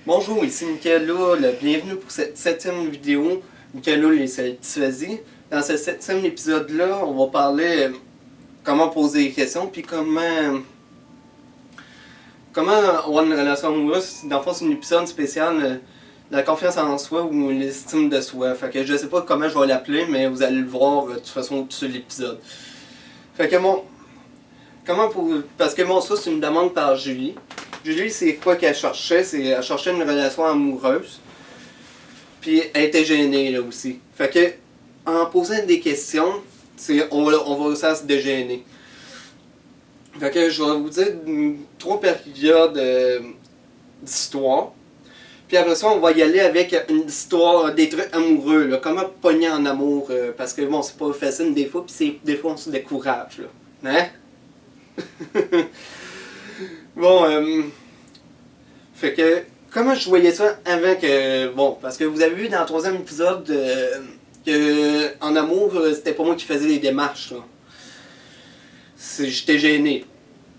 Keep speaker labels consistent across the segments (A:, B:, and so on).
A: Bonjour, ici Nicolas, bienvenue pour cette 7e vidéo. Nicolas les Satisfaits. Dans ce 7e épisode-là, on va parler comment poser des questions, puis comment avoir une relation amoureuse. Dans le fond, c'est un épisode spécial, la confiance en soi ou l'estime de soi. Fait que je sais pas comment je vais l'appeler, mais vous allez le voir de toute façon sur l'épisode. Fait que parce que ça c'est une demande par Julie. Julie, c'est quoi qu'elle cherchait? Elle cherchait une relation amoureuse. Puis elle était gênée là aussi. Fait que, en posant des questions, on va aussi se dégêner. Fait que je vais vous dire 3 périodes d'histoire. Puis après ça, on va y aller avec une histoire des trucs amoureux, là. Comment pogner en amour. Parce que bon, c'est pas facile des fois, puis des fois on se décourage. Là. Hein? Bon, fait que, comment je voyais ça avant que, bon, parce que vous avez vu dans le 3e épisode que, en amour, c'était pas moi qui faisais les démarches, là. J'étais gêné.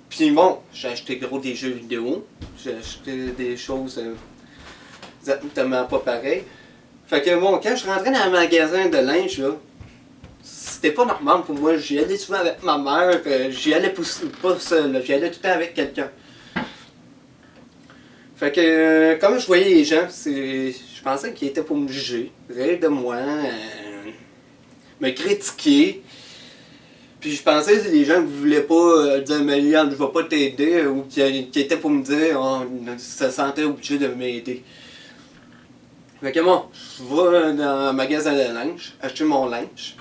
A: Puis bon, j'ai acheté gros des jeux vidéo, j'ai acheté des choses exactement pas pareilles. Fait que bon, quand je rentrais dans un magasin de linge, là, c'était pas normal pour moi. J'y allais souvent avec ma mère, j'y allais pas seul, j'y allais tout le temps avec quelqu'un. Fait que, comme je voyais les gens, je pensais qu'ils étaient pour me juger, rire de moi, me critiquer. Puis je pensais que les gens ne voulaient pas dire mais Liane, je vais pas t'aider, ou qui étaient pour me dire ils se sentaient obligés de m'aider. Fait que bon, je vais dans un magasin de linge, acheter mon linge.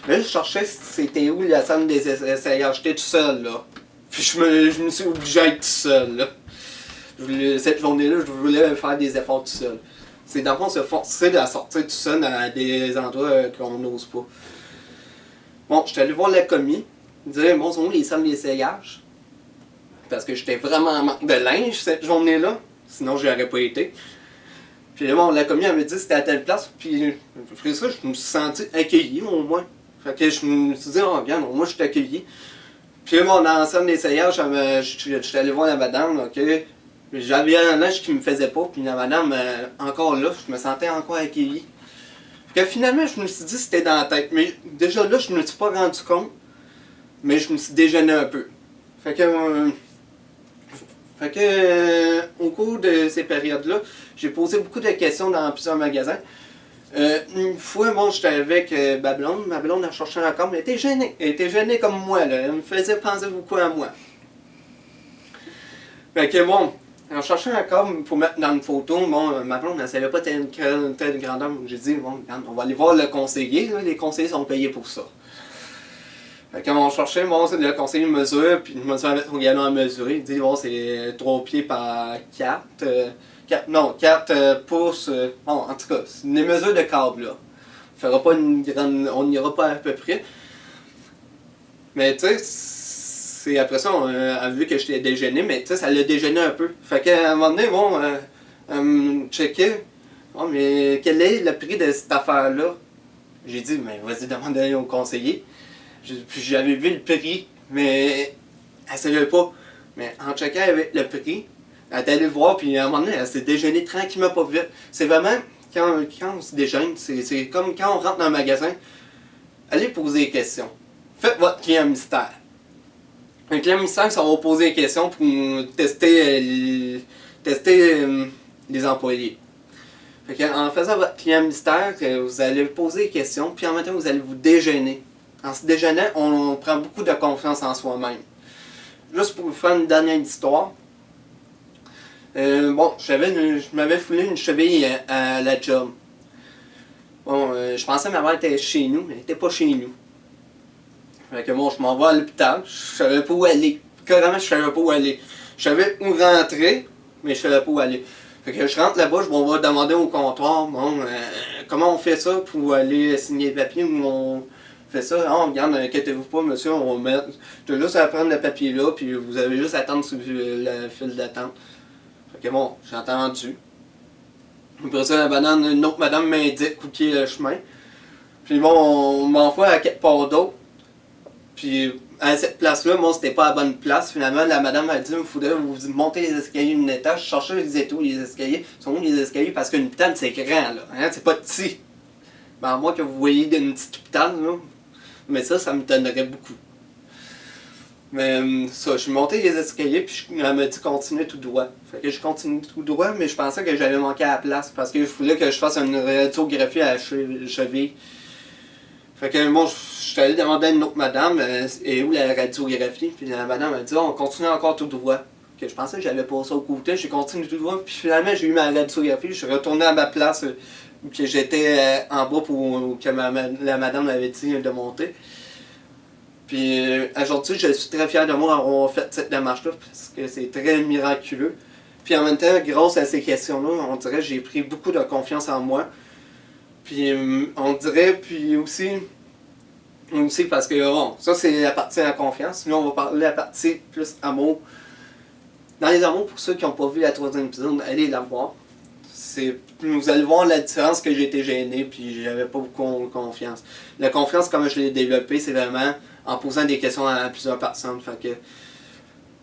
A: Là, je cherchais c'était où la salle des essayages. J'étais tout seul là. Puis je me suis obligé à être tout seul là. Cette journée-là, je voulais faire des efforts tout seul. C'est dans le fond se forcer à sortir tout seul dans des endroits qu'on n'ose pas. Bon, j'étais allé voir la commis, dire bon, sont où les salles d'essayage? Parce que j'étais vraiment en manque de linge cette journée-là, sinon j'y aurais pas été. Puis bon, la commis elle me dit c'était à telle place, puis après ça, je me suis senti accueilli au moins. Fait que je me suis dit, oh regarde, moi je suis accueilli. Puis bon, dans la salle d'essayage, j'étais allé voir la madame, ok. J'avais un linge qui me faisait pas, puis la madame, encore là, je me sentais encore accueilli. Que finalement, je me suis dit que c'était dans la tête. Mais déjà là, je ne me suis pas rendu compte, mais je me suis déjeuné un peu. Fait que, au cours de ces périodes-là, j'ai posé beaucoup de questions dans plusieurs magasins. Une fois, bon, j'étais avec ma blonde. Ma blonde, elle cherchait encore, mais elle était gênée. Elle était gênée comme moi, là. Elle me faisait penser beaucoup à moi. Fait que bon, en cherchant un câble pour mettre dans une photo, bon, ma blonde ne savait pas telle grandeur. J'ai dit, bon, on va aller voir le conseiller, là, les conseillers sont payés pour ça. Fait que quand on cherchait, bon, le conseiller mesure, puis il me dit avec son galon à mesurer. Il dit, bon, c'est 3 pieds par 4 pouces. Bon, en tout cas, c'est une mesure de câble, là. On n'ira pas à peu près. Mais tu sais, après ça, on a vu que j'étais déjeuné, mais tu sais, ça l'a déjeuné un peu. Fait qu'à un moment donné, bon, checker, bon, mais quel est le prix de cette affaire-là? J'ai dit, mais vas-y, demande au conseiller. Puis j'avais vu le prix, mais elle savait pas. Mais en checkant avec le prix, elle est allée voir, puis à un moment donné, elle s'est déjeunée tranquillement pas vite. C'est vraiment, quand on se déjeune, c'est comme quand on rentre dans un magasin, allez poser des questions. Faites votre client mystère. Un client mystère, ça va vous poser des questions pour tester les employés. Fait que, en faisant votre client mystère, vous allez poser des questions, puis en même temps, vous allez vous déjeuner. En se déjeunant, on prend beaucoup de confiance en soi-même. Juste pour vous faire une dernière histoire. Bon, je m'avais foulé une cheville à la job. Bon, je pensais que ma mère était chez nous, mais elle n'était pas chez nous. Fait que bon, je m'en vais à l'hôpital, je savais pas où aller. Carrément, je savais pas où aller. Je savais où rentrer, mais je savais pas où aller. Fait que je rentre là-bas, on va demander au comptoir, bon, comment on fait ça pour aller signer les papiers, ou on fait ça, oh, regarde, inquiétez-vous pas, monsieur, on va mettre. Tu as juste à prendre le papier là, puis vous avez juste à attendre sur la file d'attente. Fait que bon, j'ai entendu. Après ça, une autre madame m'indique où est le chemin. Puis bon, on m'envoie à quelque part d'autre. Puis à cette place-là, moi, c'était pas la bonne place. Finalement, la madame a dit, il faudrait vous monter les escaliers d'un étage. Je cherchais, je disais tout, les escaliers. Sont où les escaliers? Parce qu'une pitane, c'est grand, là. Hein? C'est pas petit. Ben, à moins que vous voyez une petite pitane, là. Mais ça me donnerait beaucoup. Mais ça, je suis monté les escaliers, puis elle m'a dit continuer tout droit. Fait que je continue tout droit, mais je pensais que j'avais manqué à la place, parce que je voulais que je fasse une radiographie à la cheville. Fait que moi, je suis allé demander à une autre madame, et où la radiographie, puis la madame m'a dit, oh, on continue encore tout droit. Que je pensais que j'avais pas ça au côté, j'ai continué tout droit, puis finalement j'ai eu ma radiographie, je suis retourné à ma place, où j'étais en bas pour que la madame m'avait dit de monter. Puis aujourd'hui, je suis très fier de moi d'avoir fait cette démarche-là, parce que c'est très miraculeux. Puis en même temps, grâce à ces questions-là, on dirait que j'ai pris beaucoup de confiance en moi. Puis on dirait, puis aussi parce que bon, ça c'est la partie de la confiance. Là, on va parler de la partie plus amour. Dans les amours, pour ceux qui n'ont pas vu la troisième épisode, allez la voir. Vous allez voir la différence que j'étais gêné, puis j'avais pas beaucoup confiance. La confiance, comme je l'ai développée, c'est vraiment en posant des questions à plusieurs personnes. Fait que,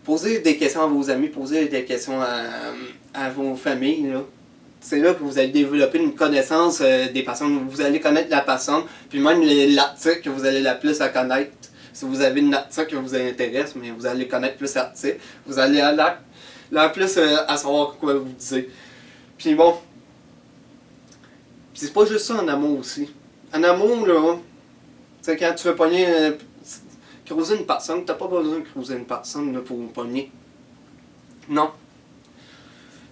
A: posez des questions à vos amis, posez des questions à vos familles. C'est là que vous allez développer une connaissance des personnes. Vous allez connaître la personne, puis même l'article que vous allez la plus à connaître. Si vous avez une article qui vous intéresse, mais vous allez connaître plus l'article. Vous allez aller plus à savoir quoi vous disiez. Puis bon, c'est pas juste ça en amour aussi. En amour, là, tu sais, quand tu veux pogner, cruiser une personne, t'as pas besoin de cruiser une personne là, pour pogner. Non.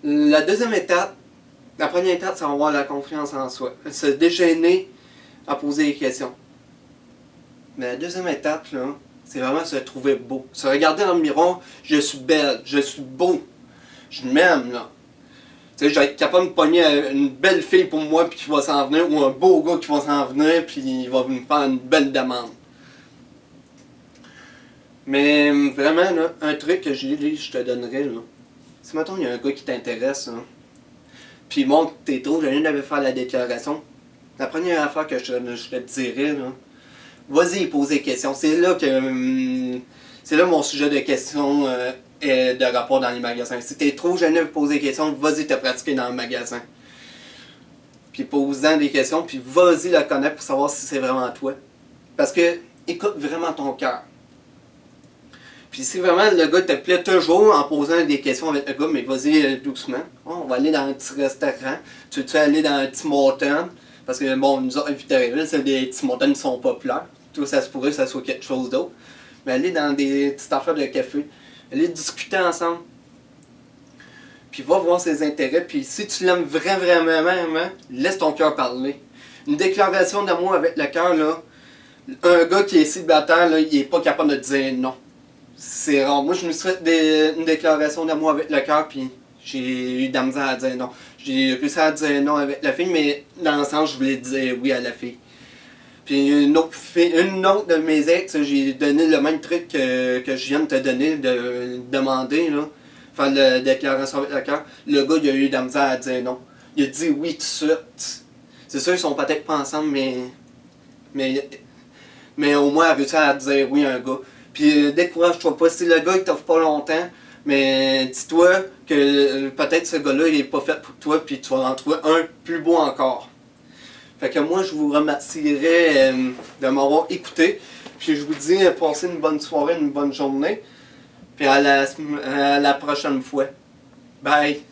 A: La deuxième étape, la première étape, c'est avoir la confiance en soi. Se déchaîner à poser des questions. Mais la deuxième étape, là, c'est vraiment se trouver beau. Se regarder dans le miroir, je suis belle, je suis beau, je m'aime, là. Tu sais, je vais être capable de pogner une belle fille pour moi puis qui va s'en venir, ou un beau gars qui va s'en venir puis il va me faire une belle demande. Mais vraiment, là, un truc que je te donnerais, là, si mettons il y a un gars qui t'intéresse, là, puis bon, t'es trop, je viens d'aller faire la déclaration, la première affaire que je te dirais, là, vas-y poser des questions. C'est là mon sujet de questions et de rapport dans les magasins. Si t'es trop gêné de poser des questions, vas-y te pratiquer dans le magasin. Puis pose-en des questions, puis vas-y le connaître pour savoir si c'est vraiment toi. Parce que écoute vraiment ton cœur. Puis si vraiment le gars te plaît toujours en posant des questions avec le gars, mais vas-y doucement. Oh, on va aller dans un petit restaurant. Tu veux aller dans un petit Morton? Parce que bon, nous autres, Victoriaville, c'est des petits Morton qui sont populaires. Tout ça se pourrait que ça soit quelque chose d'autre. Mais aller dans des petites affaires de café. Aller discuter ensemble. Puis va voir ses intérêts. Puis si tu l'aimes vraiment, laisse ton cœur parler. Une déclaration d'amour avec le cœur, là. Un gars qui est célibataire, là, il est pas capable de dire non. C'est rare. Moi, je me suis fait une déclaration d'amour avec le cœur, puis j'ai eu de la misère à dire non. J'ai réussi à dire non avec la fille, mais dans le sens, je voulais dire oui à la fille. Puis une autre de mes ex, j'ai donné le même truc que je viens de te donner, de demander, là, faire la déclaration avec le cœur. Le gars, il a eu de la misère à dire non. Il a dit oui tout de suite. C'est sûr, ils sont peut-être pas ensemble, mais au moins, il a réussi à dire oui à un gars. Puis décourage-toi pas, si le gars il t'offre pas longtemps, mais dis-toi que peut-être ce gars-là il est pas fait pour toi, puis tu vas en trouver un plus beau encore. Fait que moi je vous remercierai de m'avoir écouté, puis je vous dis passez une bonne soirée, une bonne journée, puis à la prochaine fois. Bye!